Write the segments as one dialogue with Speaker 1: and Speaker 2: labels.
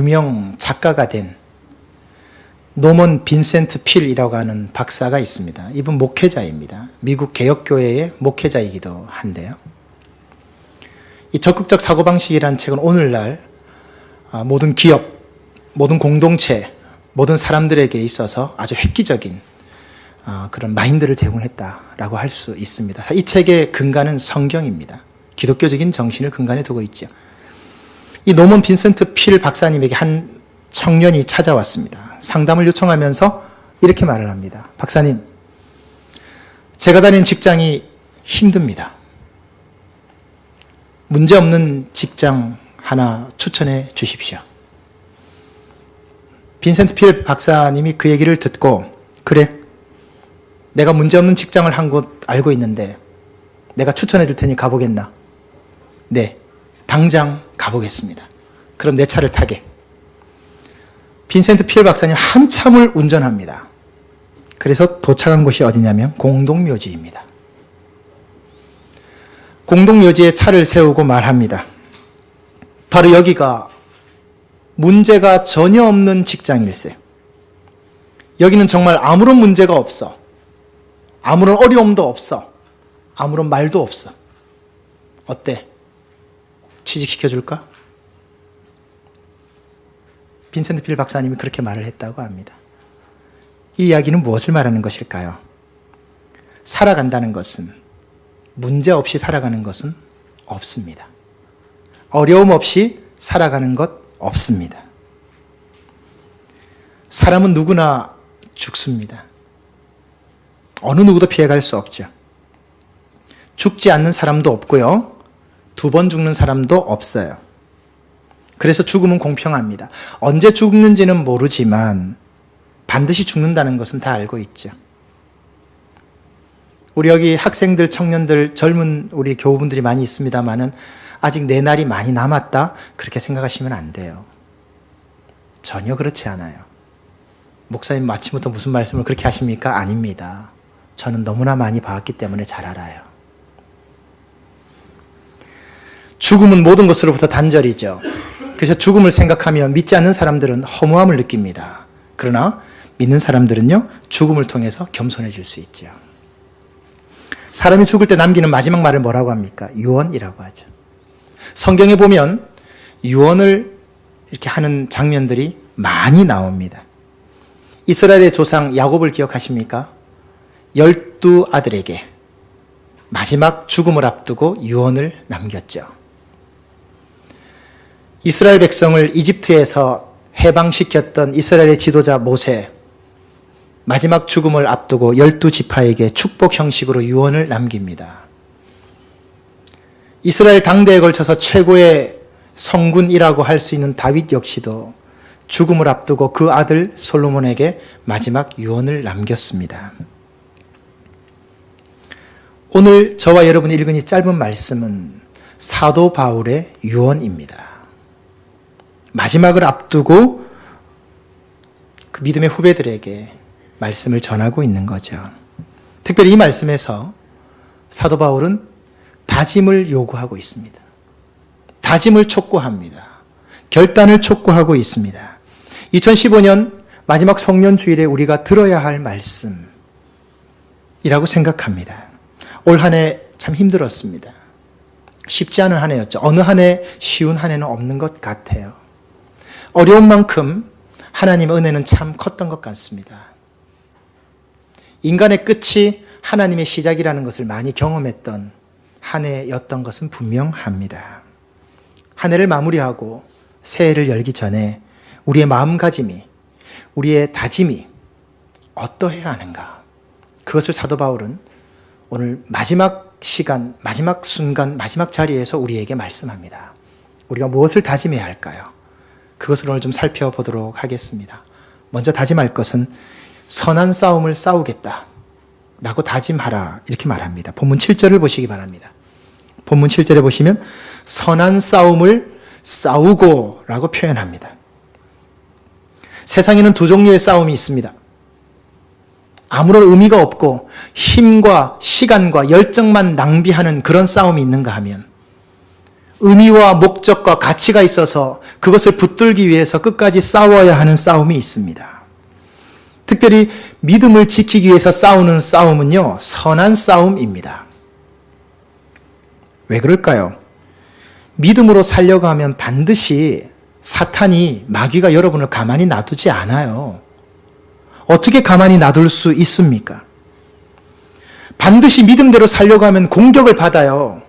Speaker 1: 유명 작가가 된 노먼 빈센트 필이라고 하는 박사가 있습니다. 이분 목회자입니다. 미국 개혁교회의 목회자이기도 한데요. 이 적극적 사고방식이라는 책은 오늘날 모든 기업, 모든 공동체, 모든 사람들에게 있어서 아주 획기적인 그런 마인드를 제공했다라고 할 수 있습니다. 이 책의 근간은 성경입니다. 기독교적인 정신을 근간에 두고 있죠. 이 노먼 빈센트 필 박사님에게 한 청년이 찾아왔습니다. 상담을 요청하면서 이렇게 말을 합니다. 박사님, 제가 다니는 직장이 힘듭니다. 문제없는 직장 하나 추천해 주십시오. 빈센트 필 박사님이 그 얘기를 듣고, 그래, 내가 문제없는 직장을 한 곳 알고 있는데 내가 추천해 줄 테니 가보겠나? 네, 당장 가보겠습니다. 그럼 내 차를 타게. 빈센트 필 박사님 한참을 운전합니다. 그래서 도착한 곳이 어디냐면 공동묘지입니다. 공동묘지에 차를 세우고 말합니다. 바로 여기가 문제가 전혀 없는 직장일세. 여기는 정말 아무런 문제가 없어. 아무런 어려움도 없어. 아무런 말도 없어. 어때? 취직시켜줄까? 빈센트 필 박사님이 그렇게 말을 했다고 합니다. 이 이야기는 무엇을 말하는 것일까요? 살아간다는 것은, 문제 없이 살아가는 것은 없습니다. 어려움 없이 살아가는 것 없습니다. 사람은 누구나 죽습니다. 어느 누구도 피해갈 수 없죠. 죽지 않는 사람도 없고요. 2번 죽는 사람도 없어요. 그래서 죽음은 공평합니다. 언제 죽는지는 모르지만 반드시 죽는다는 것은 다 알고 있죠. 우리 여기 학생들, 청년들, 젊은 우리 교우분들이 많이 있습니다만은 아직 내 날이 많이 남았다, 그렇게 생각하시면 안 돼요. 전혀 그렇지 않아요. 목사님 마침부터 무슨 말씀을 그렇게 하십니까? 아닙니다. 저는 너무나 많이 봐왔기 때문에 잘 알아요. 죽음은 모든 것으로부터 단절이죠. 그래서 죽음을 생각하면 믿지 않는 사람들은 허무함을 느낍니다. 그러나 믿는 사람들은요, 죽음을 통해서 겸손해질 수 있죠. 사람이 죽을 때 남기는 마지막 말을 뭐라고 합니까? 유언이라고 하죠. 성경에 보면 유언을 이렇게 하는 장면들이 많이 나옵니다. 이스라엘의 조상 야곱을 기억하십니까? 12아들에게 마지막 죽음을 앞두고 유언을 남겼죠. 이스라엘 백성을 이집트에서 해방시켰던 이스라엘의 지도자 모세, 마지막 죽음을 앞두고 12지파에게 축복 형식으로 유언을 남깁니다. 이스라엘 당대에 걸쳐서 최고의 성군이라고 할 수 있는 다윗 역시도 죽음을 앞두고 그 아들 솔로몬에게 마지막 유언을 남겼습니다. 오늘 저와 여러분이 읽은 이 짧은 말씀은 사도 바울의 유언입니다. 마지막을 앞두고 그 믿음의 후배들에게 말씀을 전하고 있는 거죠. 특별히 이 말씀에서 사도 바울은 다짐을 요구하고 있습니다. 다짐을 촉구합니다. 결단을 촉구하고 있습니다. 2015년 마지막 송년주일에 우리가 들어야 할 말씀이라고 생각합니다. 올 한 해 참 힘들었습니다. 쉽지 않은 한 해였죠. 어느 한 해 쉬운 한 해는 없는 것 같아요. 어려운 만큼 하나님의 은혜는 참 컸던 것 같습니다. 인간의 끝이 하나님의 시작이라는 것을 많이 경험했던 한 해였던 것은 분명합니다. 한 해를 마무리하고 새해를 열기 전에 우리의 마음가짐이, 우리의 다짐이 어떠해야 하는가? 그것을 사도 바울은 오늘 마지막 시간, 마지막 순간, 마지막 자리에서 우리에게 말씀합니다. 우리가 무엇을 다짐해야 할까요? 그것을 오늘 좀 살펴보도록 하겠습니다. 먼저 다짐할 것은 선한 싸움을 싸우겠다 라고 다짐하라, 이렇게 말합니다. 본문 7절을 보시기 바랍니다. 본문 7절에 보시면 선한 싸움을 싸우고 라고 표현합니다. 세상에는 두 종류의 싸움이 있습니다. 아무런 의미가 없고 힘과 시간과 열정만 낭비하는 그런 싸움이 있는가 하면, 의미와 목적과 가치가 있어서 그것을 붙들기 위해서 끝까지 싸워야 하는 싸움이 있습니다. 특별히 믿음을 지키기 위해서 싸우는 싸움은요, 선한 싸움입니다. 왜 그럴까요? 믿음으로 살려고 하면 반드시 사탄이, 마귀가 여러분을 가만히 놔두지 않아요. 어떻게 가만히 놔둘 수 있습니까? 반드시 믿음대로 살려고 하면 공격을 받아요.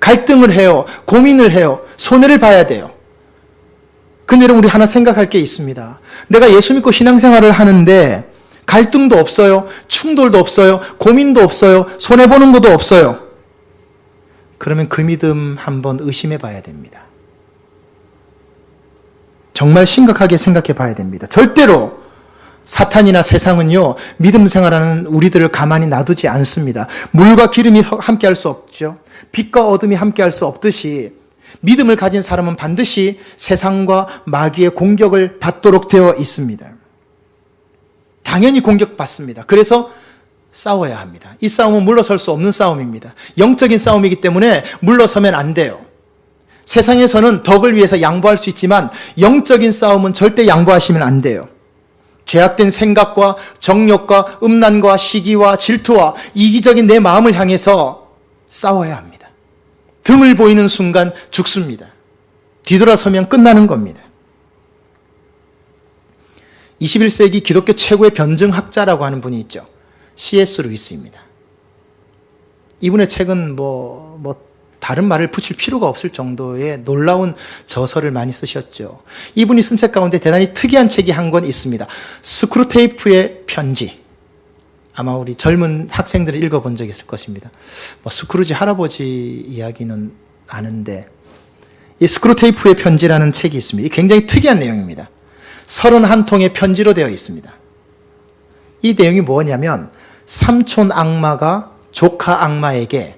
Speaker 1: 갈등을 해요. 고민을 해요. 손해를 봐야 돼요. 근데 여러분, 우리 하나 생각할 게 있습니다. 내가 예수 믿고 신앙생활을 하는데 갈등도 없어요. 충돌도 없어요. 고민도 없어요. 손해보는 것도 없어요. 그러면 그 믿음 한번 의심해 봐야 됩니다. 정말 심각하게 생각해 봐야 됩니다. 절대로 사탄이나 세상은요, 믿음 생활하는 우리들을 가만히 놔두지 않습니다. 물과 기름이 함께 할 수 없죠. 빛과 어둠이 함께 할 수 없듯이 믿음을 가진 사람은 반드시 세상과 마귀의 공격을 받도록 되어 있습니다. 당연히 공격받습니다. 그래서 싸워야 합니다. 이 싸움은 물러설 수 없는 싸움입니다. 영적인 싸움이기 때문에 물러서면 안 돼요. 세상에서는 덕을 위해서 양보할 수 있지만 영적인 싸움은 절대 양보하시면 안 돼요. 죄악된 생각과 정욕과 음란과 시기와 질투와 이기적인 내 마음을 향해서 싸워야 합니다. 등을 보이는 순간 죽습니다. 뒤돌아서면 끝나는 겁니다. 21세기 기독교 최고의 변증학자라고 하는 분이 있죠. C.S. 루이스입니다. 이분의 책은 다른 말을 붙일 필요가 없을 정도의 놀라운 저서를 많이 쓰셨죠. 이분이 쓴 책 가운데 대단히 특이한 책이 한 권 있습니다. 스크루테이프의 편지. 아마 우리 젊은 학생들이 읽어본 적이 있을 것입니다. 스크루지 할아버지 이야기는 아는데, 이 스크루테이프의 편지라는 책이 있습니다. 이 굉장히 특이한 내용입니다. 31통의 편지로 되어 있습니다. 이 내용이 뭐냐면, 삼촌 악마가 조카 악마에게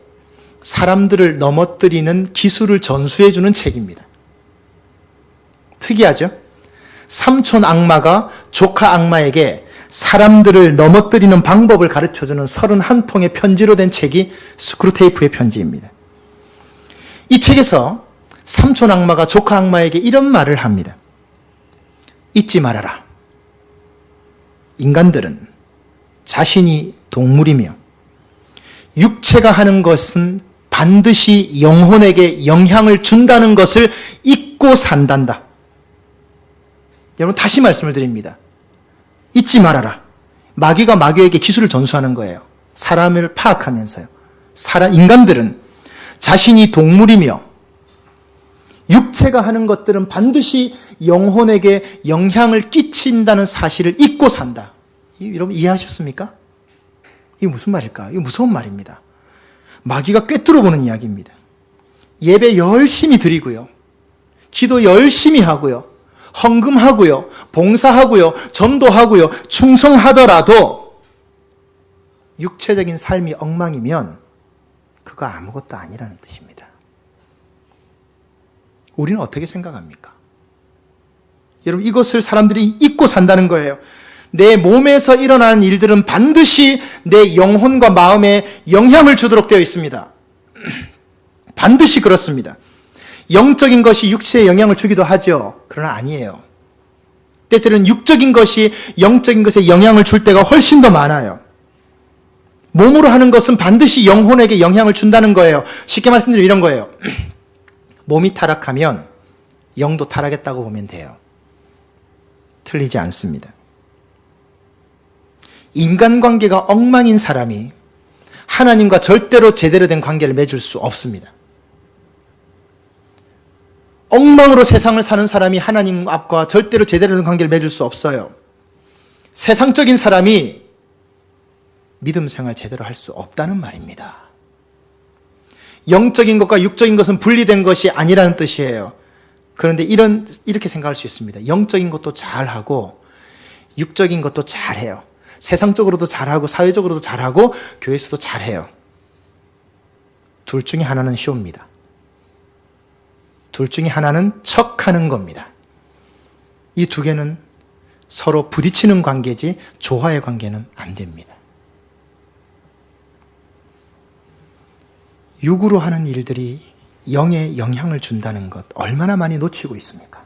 Speaker 1: 사람들을 넘어뜨리는 기술을 전수해주는 책입니다. 특이하죠? 삼촌 악마가 조카 악마에게 사람들을 넘어뜨리는 방법을 가르쳐주는 31통의 편지로 된 책이 스크루테이프의 편지입니다. 이 책에서 삼촌 악마가 조카 악마에게 이런 말을 합니다. 잊지 말아라. 인간들은 자신이 동물이며 육체가 하는 것은 반드시 영혼에게 영향을 준다는 것을 잊고 산단다. 여러분, 다시 말씀을 드립니다. 잊지 말아라. 마귀가 마귀에게 기술을 전수하는 거예요. 사람을 파악하면서요. 인간들은 자신이 동물이며 육체가 하는 것들은 반드시 영혼에게 영향을 끼친다는 사실을 잊고 산다. 여러분, 이해하셨습니까? 이게 무슨 말일까? 이거 무서운 말입니다. 마귀가 꿰뚫어보는 이야기입니다. 예배 열심히 드리고요. 기도 열심히 하고요. 헌금하고요. 봉사하고요. 전도하고요. 충성하더라도 육체적인 삶이 엉망이면 그거 아무것도 아니라는 뜻입니다. 우리는 어떻게 생각합니까? 여러분, 이것을 사람들이 잊고 산다는 거예요. 내 몸에서 일어나는 일들은 반드시 내 영혼과 마음에 영향을 주도록 되어 있습니다. 반드시 그렇습니다. 영적인 것이 육체에 영향을 주기도 하죠. 그러나 아니에요. 때때로는 육적인 것이 영적인 것에 영향을 줄 때가 훨씬 더 많아요. 몸으로 하는 것은 반드시 영혼에게 영향을 준다는 거예요. 쉽게 말씀드리면 이런 거예요. 몸이 타락하면 영도 타락했다고 보면 돼요. 틀리지 않습니다. 인간관계가 엉망인 사람이 하나님과 절대로 제대로 된 관계를 맺을 수 없습니다. 엉망으로 세상을 사는 사람이 하나님 앞과 절대로 제대로 된 관계를 맺을 수 없어요. 세상적인 사람이 믿음 생활 제대로 할 수 없다는 말입니다. 영적인 것과 육적인 것은 분리된 것이 아니라는 뜻이에요. 그런데 이렇게 생각할 수 있습니다. 영적인 것도 잘하고 육적인 것도 잘해요. 세상적으로도 잘하고 사회적으로도 잘하고 교회에서도 잘해요. 둘 중에 하나는 쇼입니다. 둘 중에 하나는 척하는 겁니다. 이 두 개는 서로 부딪히는 관계지 조화의 관계는 안 됩니다. 육으로 하는 일들이 영에 영향을 준다는 것 얼마나 많이 놓치고 있습니까?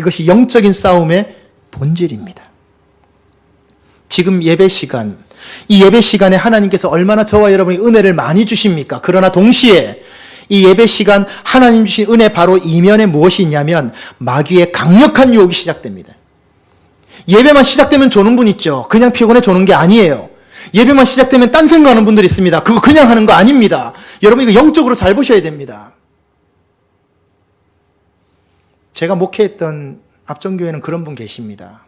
Speaker 1: 이것이 영적인 싸움의 본질입니다. 지금 예배 시간, 이 예배 시간에 하나님께서 얼마나 저와 여러분이 은혜를 많이 주십니까? 그러나 동시에 이 예배 시간 하나님 주신 은혜 바로 이면에 무엇이 있냐면 마귀의 강력한 유혹이 시작됩니다. 예배만 시작되면 조는 분 있죠. 그냥 피곤해 조는 게 아니에요. 예배만 시작되면 딴 생각하는 분들이 있습니다. 그거 그냥 하는 거 아닙니다. 여러분 이거 영적으로 잘 보셔야 됩니다. 제가 목회했던 압정교회는 그런 분 계십니다.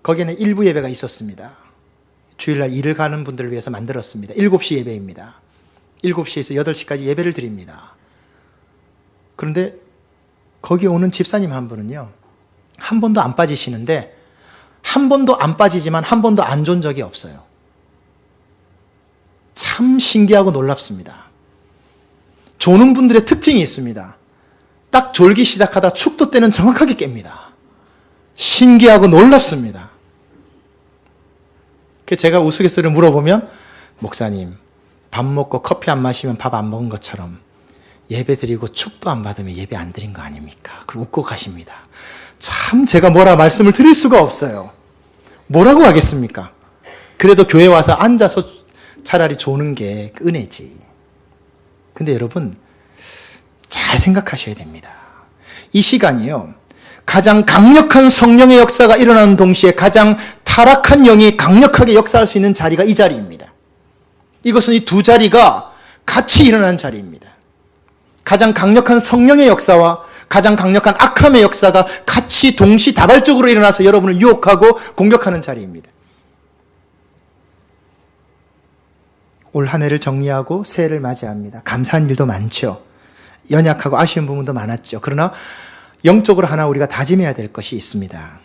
Speaker 1: 거기에는 일부 예배가 있었습니다. 주일날 일을 가는 분들을 위해서 만들었습니다. 7시 예배입니다. 7시에서 8시까지 예배를 드립니다. 그런데 거기 오는 집사님 한 분은요, 한 번도 안 빠지시는데, 한 번도 안 빠지지만 한 번도 안 존 적이 없어요. 참 신기하고 놀랍습니다. 조는 분들의 특징이 있습니다. 딱 졸기 시작하다 축도 때는 정확하게 깹니다. 신기하고 놀랍습니다. 제가 우스갯소리를 물어보면, 목사님, 밥 먹고 커피 안 마시면 밥 안 먹은 것처럼 예배 드리고 축도 안 받으면 예배 안 드린 거 아닙니까? 그리고 웃고 가십니다. 참 제가 뭐라 말씀을 드릴 수가 없어요. 뭐라고 하겠습니까? 그래도 교회 와서 앉아서 차라리 조는 게 은혜지. 근데 여러분, 잘 생각하셔야 됩니다. 이 시간이요, 가장 강력한 성령의 역사가 일어나는 동시에 가장 타락한 영이 강력하게 역사할 수 있는 자리가 이 자리입니다. 이것은 이 두 자리가 같이 일어나는 자리입니다. 가장 강력한 성령의 역사와 가장 강력한 악함의 역사가 같이 동시다발적으로 일어나서 여러분을 유혹하고 공격하는 자리입니다. 올 한 해를 정리하고 새해를 맞이합니다. 감사한 일도 많죠. 연약하고 아쉬운 부분도 많았죠. 그러나 영적으로 하나 우리가 다짐해야 될 것이 있습니다.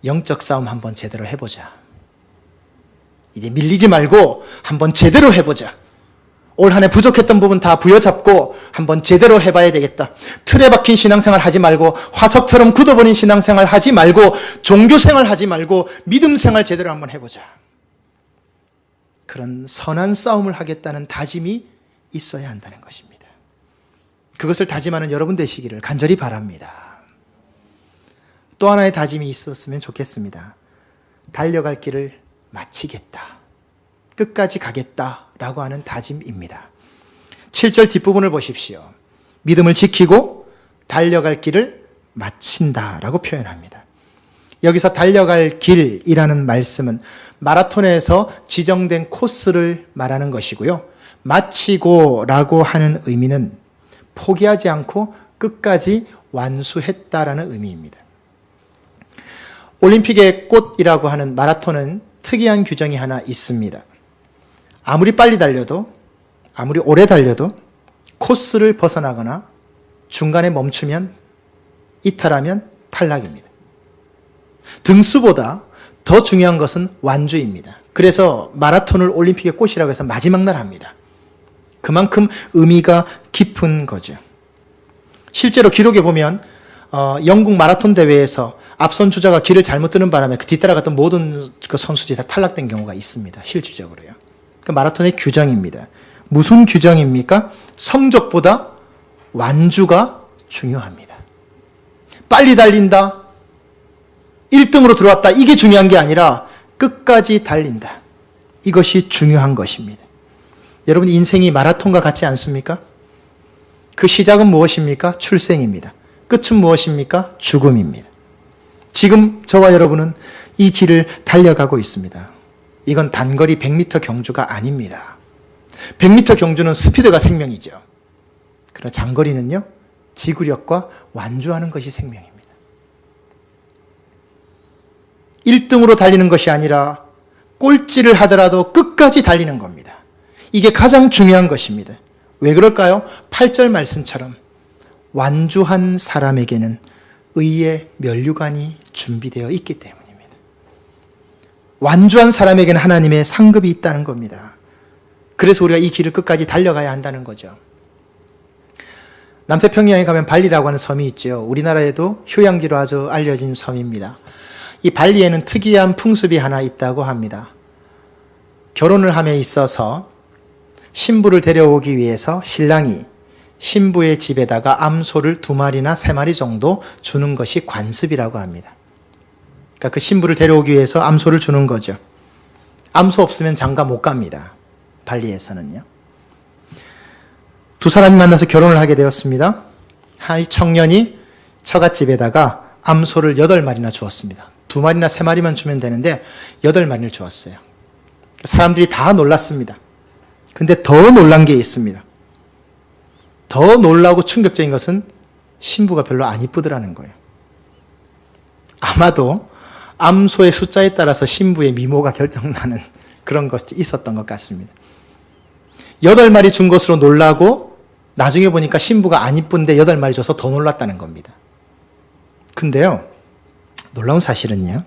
Speaker 1: 영적 싸움 한번 제대로 해보자. 이제 밀리지 말고 한번 제대로 해보자. 올 한 해 부족했던 부분 다 부여잡고 한번 제대로 해봐야 되겠다. 틀에 박힌 신앙생활 하지 말고, 화석처럼 굳어버린 신앙생활 하지 말고, 종교생활 하지 말고 믿음생활 제대로 한번 해보자. 그런 선한 싸움을 하겠다는 다짐이 있어야 한다는 것입니다. 그것을 다짐하는 여러분 되시기를 간절히 바랍니다. 또 하나의 다짐이 있었으면 좋겠습니다. 달려갈 길을 마치겠다. 끝까지 가겠다라고 하는 다짐입니다. 7절 뒷부분을 보십시오. 믿음을 지키고 달려갈 길을 마친다라고 표현합니다. 여기서 달려갈 길이라는 말씀은 마라톤에서 지정된 코스를 말하는 것이고요. 마치고라고 하는 의미는 포기하지 않고 끝까지 완수했다라는 의미입니다. 올림픽의 꽃이라고 하는 마라톤은 특이한 규정이 하나 있습니다. 아무리 빨리 달려도, 아무리 오래 달려도 코스를 벗어나거나 중간에 멈추면, 이탈하면 탈락입니다. 등수보다 더 중요한 것은 완주입니다. 그래서 마라톤을 올림픽의 꽃이라고 해서 마지막 날 합니다. 그만큼 의미가 깊은 거죠. 실제로 기록에 보면 영국 마라톤 대회에서 앞선 주자가 길을 잘못 뜨는 바람에 그 뒤따라갔던 모든 그 선수들이 다 탈락된 경우가 있습니다. 실질적으로요. 그 마라톤의 규정입니다. 무슨 규정입니까? 성적보다 완주가 중요합니다. 빨리 달린다, 1등으로 들어왔다, 이게 중요한 게 아니라 끝까지 달린다. 이것이 중요한 것입니다. 여러분, 인생이 마라톤과 같지 않습니까? 그 시작은 무엇입니까? 출생입니다. 끝은 무엇입니까? 죽음입니다. 지금 저와 여러분은 이 길을 달려가고 있습니다. 이건 단거리 100m 경주가 아닙니다. 100m 경주는 스피드가 생명이죠. 그러나 장거리는요, 지구력과 완주하는 것이 생명입니다. 1등으로 달리는 것이 아니라 꼴찌를 하더라도 끝까지 달리는 겁니다. 이게 가장 중요한 것입니다. 왜 그럴까요? 8절 말씀처럼 완주한 사람에게는 의의 면류관이 준비되어 있기 때문입니다. 완주한 사람에게는 하나님의 상급이 있다는 겁니다. 그래서 우리가 이 길을 끝까지 달려가야 한다는 거죠. 남태평양에 가면 발리라고 하는 섬이 있죠. 우리나라에도 휴양지로 아주 알려진 섬입니다. 이 발리에는 특이한 풍습이 하나 있다고 합니다. 결혼을 함에 있어서 신부를 데려오기 위해서 신랑이 신부의 집에다가 암소를 2마리나 3마리 정도 주는 것이 관습이라고 합니다. 그러니까 그 신부를 데려오기 위해서 암소를 주는 거죠. 암소 없으면 장가 못 갑니다. 발리에서는요. 두 사람이 만나서 결혼을 하게 되었습니다. 한 청년이 처갓집에다가 암소를 8마리나 주었습니다. 2마리나 3마리만 주면 되는데 8마리를 주었어요. 사람들이 다 놀랐습니다. 근데 더 놀란 게 있습니다. 더 놀라고 충격적인 것은 신부가 별로 안 이쁘더라는 거예요. 아마도 암소의 숫자에 따라서 신부의 미모가 결정나는 그런 것이 있었던 것 같습니다. 8마리 준 것으로 놀라고 나중에 보니까 신부가 안 이쁜데 8마리 줘서 더 놀랐다는 겁니다. 근데요, 놀라운 사실은요,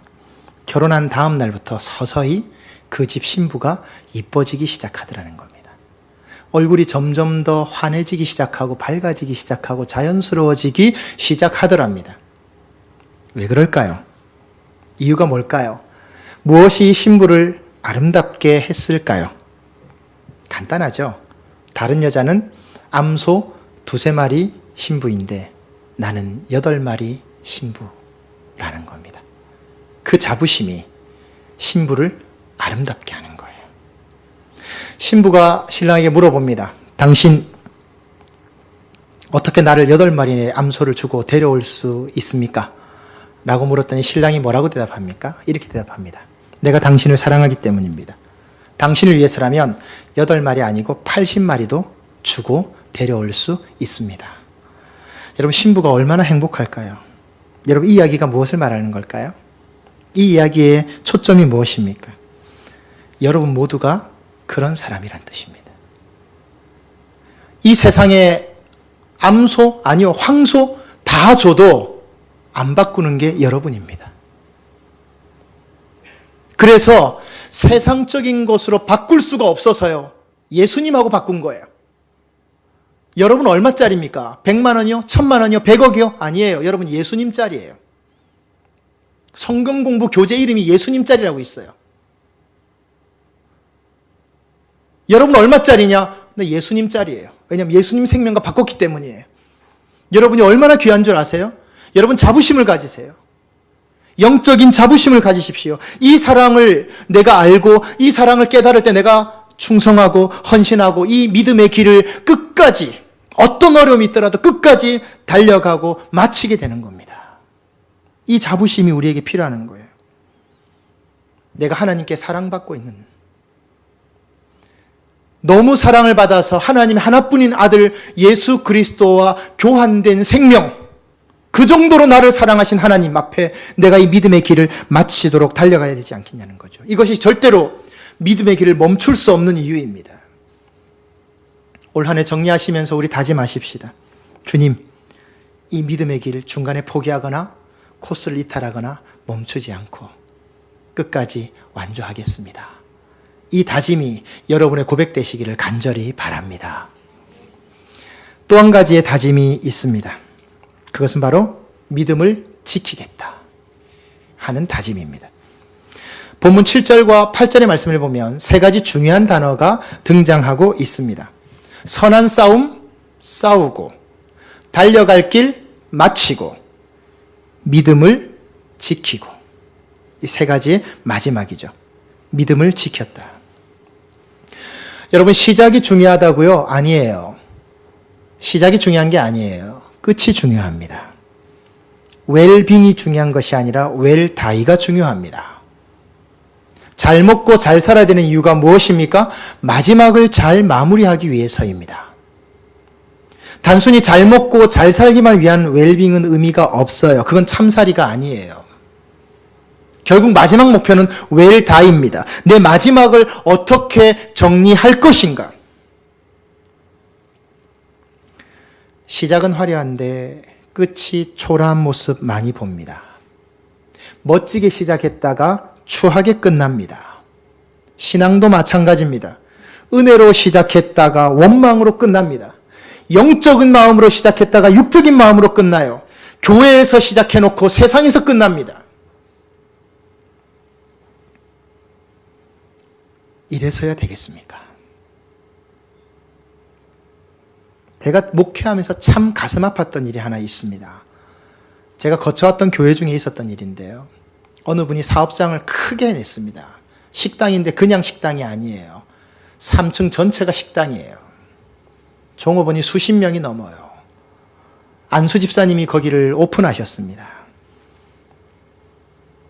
Speaker 1: 결혼한 다음 날부터 서서히 그 집 신부가 이뻐지기 시작하더라는 겁니다. 얼굴이 점점 더 환해지기 시작하고 밝아지기 시작하고 자연스러워지기 시작하더랍니다. 왜 그럴까요? 이유가 뭘까요? 무엇이 이 신부를 아름답게 했을까요? 간단하죠. 다른 여자는 암소 2-3마리 신부인데 나는 8마리 신부라는 겁니다. 그 자부심이 신부를 아름답게 하는 거예요. 신부가 신랑에게 물어봅니다. 당신 어떻게 나를 8마리의 암소를 주고 데려올 수 있습니까? 라고 물었더니 신랑이 뭐라고 대답합니까? 이렇게 대답합니다. 내가 당신을 사랑하기 때문입니다. 당신을 위해서라면 8마리 아니고 80마리도 주고 데려올 수 있습니다. 여러분, 신부가 얼마나 행복할까요? 여러분, 이 이야기가 무엇을 말하는 걸까요? 이 이야기의 초점이 무엇입니까? 여러분 모두가 그런 사람이란 뜻입니다. 이 세상에 암소, 아니요, 황소 다 줘도 안 바꾸는 게 여러분입니다. 그래서 세상적인 것으로 바꿀 수가 없어서요, 예수님하고 바꾼 거예요. 여러분 얼마짜리입니까? 100만 원이요? 1000만 원이요? 100억이요? 아니에요. 여러분 예수님짜리예요. 성경 공부 교재 이름이 예수님짜리라고 있어요. 여러분 얼마짜리냐? 네, 예수님짜리예요. 왜냐하면 예수님 생명과 바꿨기 때문이에요. 여러분이 얼마나 귀한 줄 아세요? 여러분 자부심을 가지세요. 영적인 자부심을 가지십시오. 이 사랑을 내가 알고 이 사랑을 깨달을 때 내가 충성하고 헌신하고 이 믿음의 길을 끝까지, 어떤 어려움이 있더라도 끝까지 달려가고 마치게 되는 겁니다. 이 자부심이 우리에게 필요한 거예요. 내가 하나님께 사랑받고 있는, 너무 사랑을 받아서 하나님 하나뿐인 아들 예수 그리스도와 교환된 생명, 그 정도로 나를 사랑하신 하나님 앞에 내가 이 믿음의 길을 마치도록 달려가야 되지 않겠냐는 거죠. 이것이 절대로 믿음의 길을 멈출 수 없는 이유입니다. 올 한 해 정리하시면서 우리 다짐하십시다. 주님, 이 믿음의 길 중간에 포기하거나 코스를 이탈하거나 멈추지 않고 끝까지 완주하겠습니다. 이 다짐이 여러분의 고백 되시기를 간절히 바랍니다. 또 한 가지의 다짐이 있습니다. 그것은 바로 믿음을 지키겠다 하는 다짐입니다. 본문 7절과 8절의 말씀을 보면 세 가지 중요한 단어가 등장하고 있습니다. 선한 싸움 싸우고, 달려갈 길 마치고, 믿음을 지키고. 이 세 가지의 마지막이죠. 믿음을 지켰다. 여러분, 시작이 중요하다고요? 아니에요. 시작이 중요한 게 아니에요. 끝이 중요합니다. 웰빙이 중요한 것이 아니라 웰다이가 중요합니다. 잘 먹고 잘 살아야 되는 이유가 무엇입니까? 마지막을 잘 마무리하기 위해서입니다. 단순히 잘 먹고 잘 살기만 위한 웰빙은 의미가 없어요. 그건 참살이가 아니에요. 결국 마지막 목표는 웰다이입니다. 내 마지막을 어떻게 정리할 것인가? 시작은 화려한데 끝이 초라한 모습 많이 봅니다. 멋지게 시작했다가 추하게 끝납니다. 신앙도 마찬가지입니다. 은혜로 시작했다가 원망으로 끝납니다. 영적인 마음으로 시작했다가 육적인 마음으로 끝나요. 교회에서 시작해놓고 세상에서 끝납니다. 이래서야 되겠습니까? 제가 목회하면서 참 가슴 아팠던 일이 하나 있습니다. 제가 거쳐왔던 교회 중에 있었던 일인데요. 어느 분이 사업장을 크게 냈습니다. 식당인데 그냥 식당이 아니에요. 3층 전체가 식당이에요. 종업원이 수십 명이 넘어요. 안수 집사님이 거기를 오픈하셨습니다.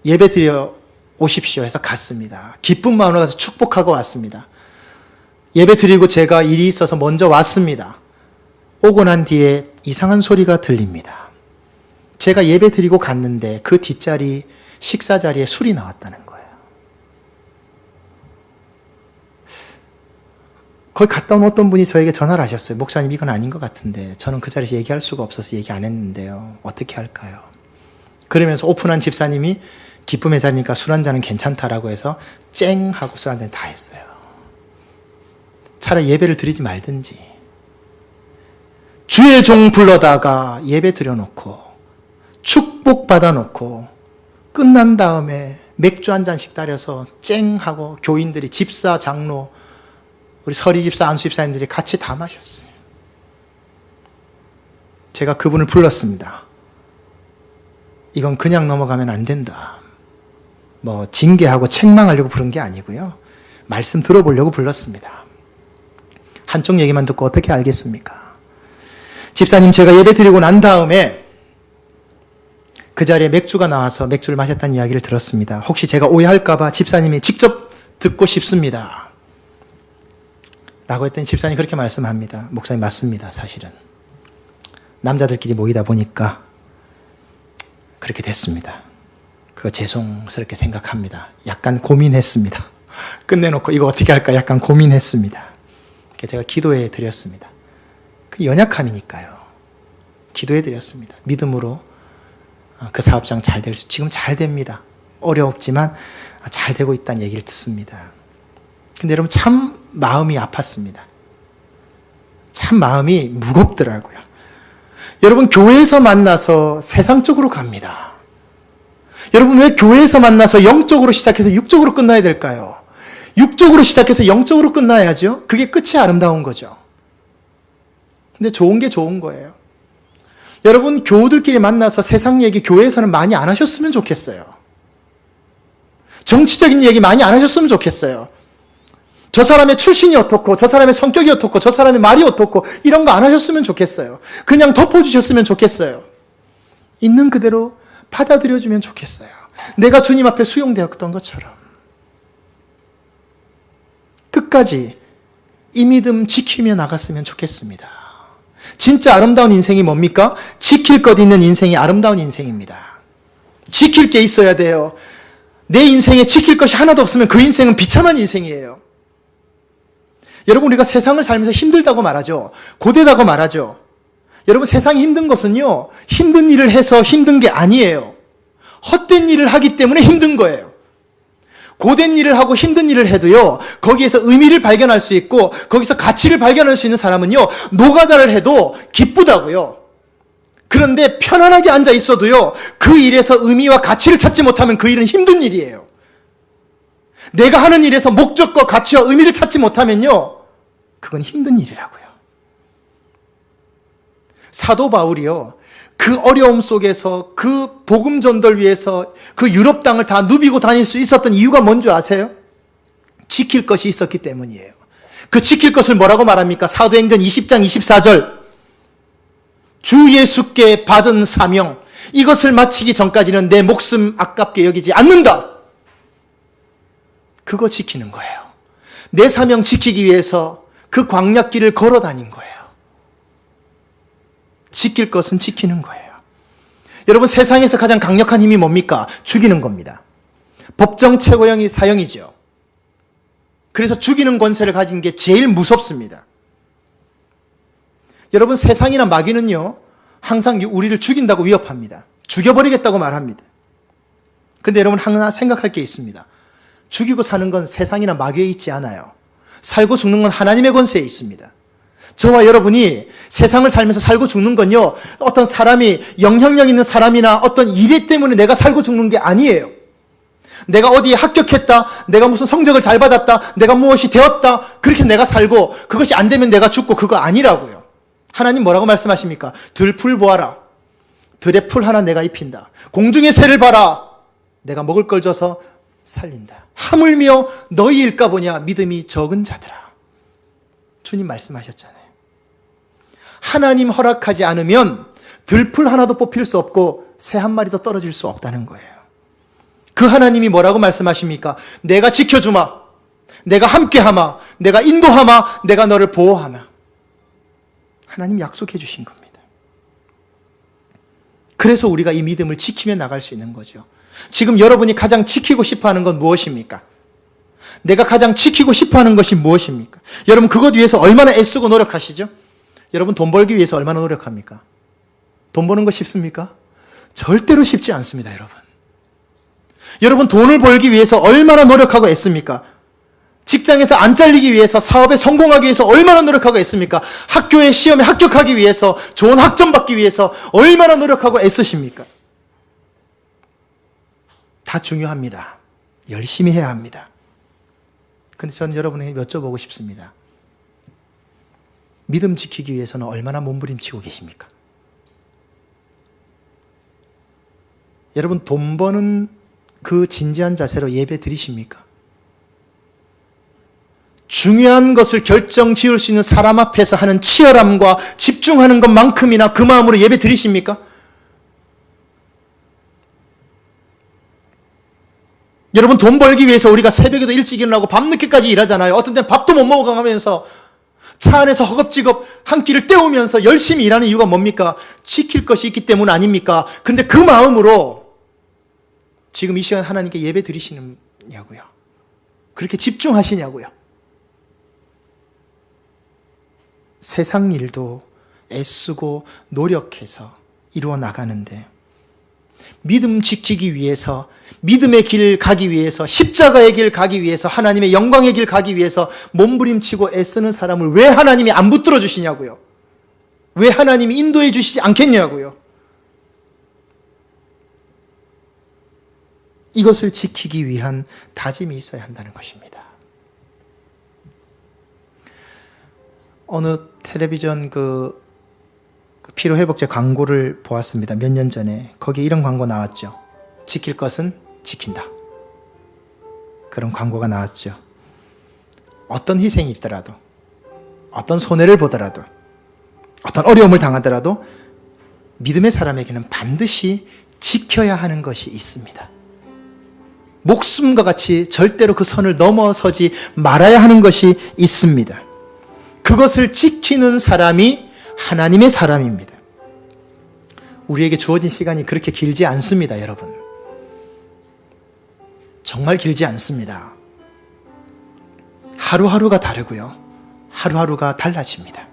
Speaker 1: 예배 드려 오십시오 해서 갔습니다. 기쁜 마음으로 가서 축복하고 왔습니다. 예배 드리고 제가 일이 있어서 먼저 왔습니다. 오고 난 뒤에 이상한 소리가 들립니다. 제가 예배 드리고 갔는데 그 뒷자리 식사 자리에 술이 나왔다는 거예요. 거기 갔다 온 어떤 분이 저에게 전화를 하셨어요. 목사님, 이건 아닌 것 같은데 저는 그 자리에서 얘기할 수가 없어서 얘기 안 했는데요. 어떻게 할까요? 그러면서 오픈한 집사님이 기쁨의 자리니까 술 한잔은 괜찮다라고 해서 쨍 하고 술 한잔 다 했어요. 차라리 예배를 드리지 말든지. 주의 종 불러다가 예배 드려놓고 축복 받아놓고 끝난 다음에 맥주 한 잔씩 따려서 쨍 하고 교인들이 집사, 장로, 우리 서리 집사, 안수 집사님들이 같이 다 마셨어요. 제가 그분을 불렀습니다. 이건 그냥 넘어가면 안 된다. 뭐 징계하고 책망하려고 부른 게 아니고요. 말씀 들어보려고 불렀습니다. 한쪽 얘기만 듣고 어떻게 알겠습니까? 집사님, 제가 예배 드리고 난 다음에 그 자리에 맥주가 나와서 맥주를 마셨다는 이야기를 들었습니다. 혹시 제가 오해할까봐 집사님이 직접 듣고 싶습니다. 라고 했더니 집사님이 그렇게 말씀합니다. 목사님, 맞습니다. 사실은 남자들끼리 모이다 보니까 그렇게 됐습니다. 그거 죄송스럽게 생각합니다. 약간 고민했습니다. 끝내놓고 이거 어떻게 할까 약간 고민했습니다. 제가 기도해 드렸습니다. 그 연약함이니까요. 기도해 드렸습니다. 믿음으로 그 사업장 잘 될 수, 지금 잘 됩니다. 어렵지만 잘 되고 있다는 얘기를 듣습니다. 근데 여러분, 참 마음이 아팠습니다. 참 마음이 무겁더라고요. 여러분, 교회에서 만나서 세상적으로 갑니다. 여러분, 왜 교회에서 만나서 영적으로 시작해서 육적으로 끝나야 될까요? 육적으로 시작해서 영적으로 끝나야죠. 그게 끝이 아름다운 거죠. 근데 좋은 게 좋은 거예요. 여러분, 교우들끼리 만나서 세상 얘기 교회에서는 많이 안 하셨으면 좋겠어요. 정치적인 얘기 많이 안 하셨으면 좋겠어요. 저 사람의 출신이 어떻고, 저 사람의 성격이 어떻고, 저 사람의 말이 어떻고, 이런 거 안 하셨으면 좋겠어요. 그냥 덮어주셨으면 좋겠어요. 있는 그대로 받아들여주면 좋겠어요. 내가 주님 앞에 수용되었던 것처럼. 끝까지 이 믿음 지키며 나갔으면 좋겠습니다. 진짜 아름다운 인생이 뭡니까? 지킬 것 있는 인생이 아름다운 인생입니다. 지킬 게 있어야 돼요. 내 인생에 지킬 것이 하나도 없으면 그 인생은 비참한 인생이에요. 여러분, 우리가 세상을 살면서 힘들다고 말하죠. 고되다고 말하죠. 여러분, 세상이 힘든 것은요, 힘든 일을 해서 힘든 게 아니에요. 헛된 일을 하기 때문에 힘든 거예요. 고된 일을 하고 힘든 일을 해도요, 거기에서 의미를 발견할 수 있고 거기서 가치를 발견할 수 있는 사람은요, 노가다를 해도 기쁘다고요. 그런데 편안하게 앉아 있어도요, 그 일에서 의미와 가치를 찾지 못하면 그 일은 힘든 일이에요. 내가 하는 일에서 목적과 가치와 의미를 찾지 못하면요, 그건 힘든 일이라고요. 사도 바울이요, 그 어려움 속에서 그 복음 전도를 위해서 그 유럽 땅을 다 누비고 다닐 수 있었던 이유가 뭔지 아세요? 지킬 것이 있었기 때문이에요. 그 지킬 것을 뭐라고 말합니까? 사도행전 20장 24절. 주 예수께 받은 사명, 이것을 마치기 전까지는 내 목숨 아깝게 여기지 않는다. 그거 지키는 거예요. 내 사명 지키기 위해서 그 광야길을 걸어 다닌 거예요. 지킬 것은 지키는 거예요. 여러분, 세상에서 가장 강력한 힘이 뭡니까? 죽이는 겁니다. 법정 최고형이 사형이죠. 그래서 죽이는 권세를 가진 게 제일 무섭습니다. 여러분, 세상이나 마귀는요, 항상 우리를 죽인다고 위협합니다. 죽여버리겠다고 말합니다. 근데 여러분, 하나 생각할 게 있습니다. 죽이고 사는 건 세상이나 마귀에 있지 않아요. 살고 죽는 건 하나님의 권세에 있습니다. 저와 여러분이 세상을 살면서 살고 죽는 건요, 어떤 사람이, 영향력 있는 사람이나 어떤 일 때문에 내가 살고 죽는 게 아니에요. 내가 어디에 합격했다, 내가 무슨 성적을 잘 받았다, 내가 무엇이 되었다, 그렇게 내가 살고 그것이 안 되면 내가 죽고, 그거 아니라고요. 하나님 뭐라고 말씀하십니까? 들풀 보아라. 들의 풀 하나 내가 입힌다. 공중의 새를 봐라. 내가 먹을 걸 줘서 살린다. 하물며 너희일까 보냐 믿음이 적은 자들아. 주님 말씀하셨잖아요. 하나님 허락하지 않으면 들풀 하나도 뽑힐 수 없고 새 한 마리도 떨어질 수 없다는 거예요. 그 하나님이 뭐라고 말씀하십니까? 내가 지켜주마. 내가 함께하마. 내가 인도하마. 내가 너를 보호하마. 하나님 약속해 주신 겁니다. 그래서 우리가 이 믿음을 지키며 나갈 수 있는 거죠. 지금 여러분이 가장 지키고 싶어하는 건 무엇입니까? 내가 가장 지키고 싶어하는 것이 무엇입니까? 여러분 그것 위해서 얼마나 애쓰고 노력하시죠? 여러분 돈 벌기 위해서 얼마나 노력합니까? 돈 버는 거 쉽습니까? 절대로 쉽지 않습니다, 여러분. 여러분 돈을 벌기 위해서 얼마나 노력하고 애씁니까? 직장에서 안 잘리기 위해서, 사업에 성공하기 위해서 얼마나 노력하고 애씁니까? 학교의 시험에 합격하기 위해서, 좋은 학점 받기 위해서 얼마나 노력하고 애쓰십니까? 다 중요합니다. 열심히 해야 합니다. 근데 저는 여러분에게 여쭤보고 싶습니다. 믿음 지키기 위해서는 얼마나 몸부림치고 계십니까? 여러분 돈 버는 그 진지한 자세로 예배 드리십니까? 중요한 것을 결정 지을 수 있는 사람 앞에서 하는 치열함과 집중하는 것만큼이나 그 마음으로 예배 드리십니까? 여러분 돈 벌기 위해서 우리가 새벽에도 일찍 일어나고 밤늦게까지 일하잖아요. 어떤 때는 밥도 못 먹어가면서 차 안에서 허겁지겁 한 끼를 때우면서 열심히 일하는 이유가 뭡니까? 지킬 것이 있기 때문 아닙니까? 근데 그 마음으로 지금 이 시간 하나님께 예배 드리시느냐고요. 그렇게 집중하시냐고요. 세상 일도 애쓰고 노력해서 이루어 나가는데 믿음 지키기 위해서, 믿음의 길 가기 위해서, 십자가의 길 가기 위해서, 하나님의 영광의 길 가기 위해서 몸부림치고 애쓰는 사람을 왜 하나님이 안 붙들어 주시냐고요. 왜 하나님이 인도해 주시지 않겠냐고요. 이것을 지키기 위한 다짐이 있어야 한다는 것입니다. 어느 텔레비전 피로회복제 광고를 보았습니다. 몇 년 전에. 거기에 이런 광고 나왔죠. 지킬 것은 지킨다. 그런 광고가 나왔죠. 어떤 희생이 있더라도, 어떤 손해를 보더라도, 어떤 어려움을 당하더라도 믿음의 사람에게는 반드시 지켜야 하는 것이 있습니다. 목숨과 같이 절대로 그 선을 넘어서지 말아야 하는 것이 있습니다. 그것을 지키는 사람이 하나님의 사람입니다. 우리에게 주어진 시간이 그렇게 길지 않습니다, 여러분. 정말 길지 않습니다. 하루하루가 다르고요. 하루하루가 달라집니다.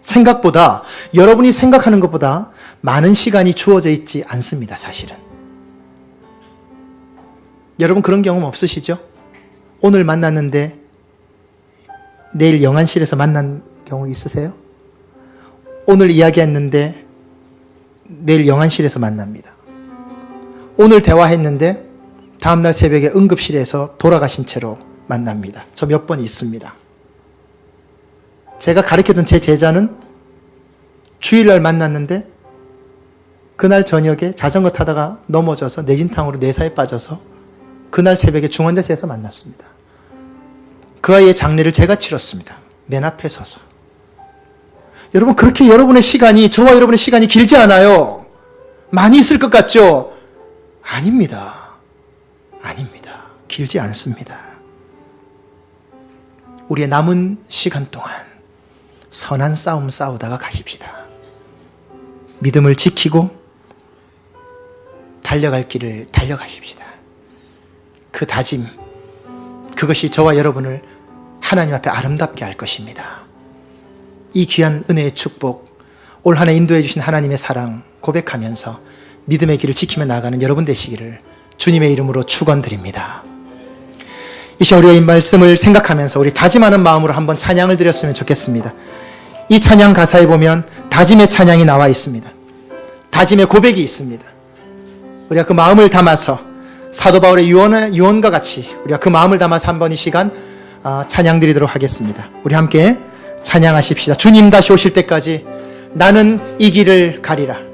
Speaker 1: 생각보다, 여러분이 생각하는 것보다 많은 시간이 주어져 있지 않습니다, 사실은. 여러분 그런 경험 없으시죠? 오늘 만났는데 내일 영안실에서 만난 경우 있으세요? 오늘 이야기했는데 내일 영안실에서 만납니다. 오늘 대화했는데 다음날 새벽에 응급실에서 돌아가신 채로 만납니다. 저 몇 번 있습니다. 제가 가르쳐준 제 제자는 주일날 만났는데 그날 저녁에 자전거 타다가 넘어져서 뇌진탕으로 뇌사에 빠져서 그날 새벽에 중환자실에서 만났습니다. 그 아이의 장례를 제가 치렀습니다. 맨 앞에 서서. 여러분 그렇게 여러분의 시간이, 저와 여러분의 시간이 길지 않아요. 많이 있을 것 같죠? 아닙니다. 아닙니다. 길지 않습니다. 우리의 남은 시간 동안 선한 싸움 싸우다가 가십시다. 믿음을 지키고 달려갈 길을 달려가십시다. 그 다짐, 그것이 저와 여러분을 하나님 앞에 아름답게 할 것입니다. 이 귀한 은혜의 축복, 올 한 해 인도해 주신 하나님의 사랑 고백하면서 믿음의 길을 지키며 나가는 여러분 되시기를 주님의 이름으로 축원드립니다. 이 시간 우리가 이 말씀을 생각하면서 우리 다짐하는 마음으로 한번 찬양을 드렸으면 좋겠습니다. 이 찬양 가사에 보면 다짐의 찬양이 나와 있습니다. 다짐의 고백이 있습니다. 우리가 그 마음을 담아서 사도 바울의 유언과 같이 우리가 그 마음을 담아서 한번 이 시간 찬양 드리도록 하겠습니다. 우리 함께 찬양하십시다. 주님 다시 오실 때까지 나는 이 길을 가리라.